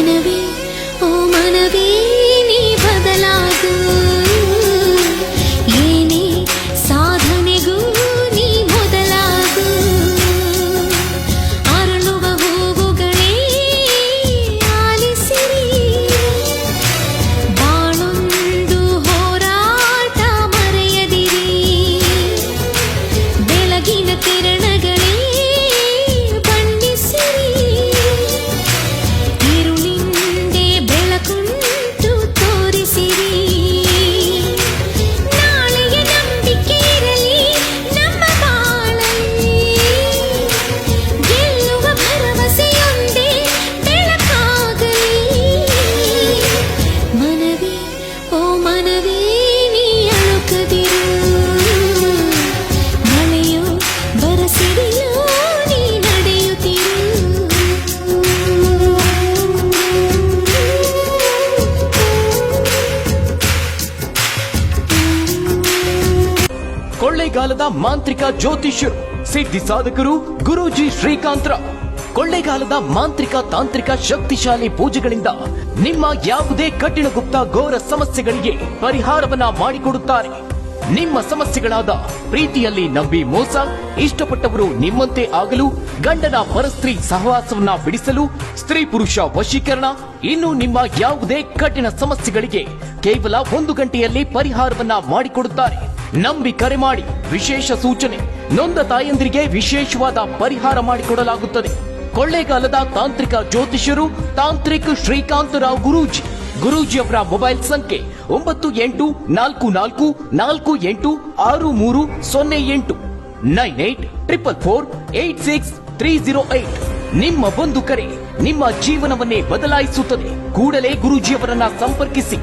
ಮನವೇ ಓ ಮನವೇ ನೀ ಬದಲಾಗು, ಏನೇ ಸಾಧನೆಗೂ ನೀ ಮೊದಲಾಗು. ಅರಳುವ ಹೂವುಗಳೇ ಆಲಿಸಿರಿ, ಬಾಳೊಂದು ಹೋರಾಟ ಮರೆಯದಿರಿ. ಬೆಳಗಿನ ಕಿರಣಗಳೇ ಬಣ್ಣಿಸಿರಿ, ഇരുളിന്റെ ಬೆಳಕುಂಟು ತೋರಿಸಿರಿ. ನಾಳೆಯ ನಂಬಿಕೆ ಇರಲಿ ನಮ್ಮ ಬಾಳಲ್ಲಿ, ಗೆಲ್ಲುವ ಭರವಸೆಯೊಂದೇ ಬೆಳಕಾಗಲಿ. ಮನವೇ ಓ ಮನವೇ ನೀ ಅಳುಕದಿರು, ಮಳೆಯೋ ಬರಸಿರಿಯೋ ನೀ ನಡೆಯುತ್ತಿರು. ಕೊಳ್ಳೇಗಾಲದ ಮಾಂತ್ರಿಕ ಜ್ಯೋತಿಷ್ಯರು, ಸಿದ್ಧಿ ಸಾಧಕರು ಗುರೂಜಿ ಶ್ರೀಕಾಂತರಾವ್. ಕೊಳ್ಳೇಗಾಲದ ಮಾಂತ್ರಿಕ ತಾಂತ್ರಿಕ ಶಕ್ತಿಶಾಲಿ ಪೂಜೆಗಳಿಂದ ನಿಮ್ಮ ಯಾವುದೇ ಕಠಿಣ ಗುಪ್ತ ಘೋರ ಸಮಸ್ಯೆಗಳಿಗೆ ಪರಿಹಾರವನ್ನ ಮಾಡಿಕೊಡುತ್ತಾರೆ. ನಿಮ್ಮ ಸಮಸ್ಯೆಗಳಾದ ಪ್ರೀತಿಯಲ್ಲಿ ನಂಬಿ ಮೋಸ, ಇಷ್ಟಪಟ್ಟವರು ನಿಮ್ಮಂತೆ ಆಗಲು, ಗಂಡನ ಪರಸ್ತ್ರೀ ಸಹವಾಸವನ್ನ ಬಿಡಿಸಲು, ಸ್ತ್ರೀ ಪುರುಷ ವಶೀಕರಣ, ಇನ್ನು ನಿಮ್ಮ ಯಾವುದೇ ಕಠಿಣ ಸಮಸ್ಯೆಗಳಿಗೆ ಕೇವಲ 1 ಗಂಟೆಯಲ್ಲಿ ಪರಿಹಾರವನ್ನ ಮಾಡಿಕೊಡುತ್ತಾರೆ. ನಂಬಿ ಕರೆ ಮಾಡಿ. ವಿಶೇಷ ಸೂಚನೆ: ನೊಂದ ತಾಯಂದಿರಿಗೆ ವಿಶೇಷವಾದ ಪರಿಹಾರ ಮಾಡಿಕೊಡಲಾಗುತ್ತದೆ. ಕೊಳ್ಳೇಗಾಲದ ತಾಂತ್ರಿಕ ಜ್ಯೋತಿಷ್ಯರು ತಾಂತ್ರಿಕ್ ಶ್ರೀಕಾಂತರಾವ್ ಗುರೂಜಿ. ಗುರೂಜಿಯವರ ಮೊಬೈಲ್ ಸಂಖ್ಯೆ 9844486308 9844486308. ನಿಮ್ಮ ಒಂದು ಕರೆ ನಿಮ್ಮ ಜೀವನವನ್ನೇ ಬದಲಾಯಿಸುತ್ತದೆ. ಕೂಡಲೇ ಗುರೂಜಿಯವರನ್ನ ಸಂಪರ್ಕಿಸಿ.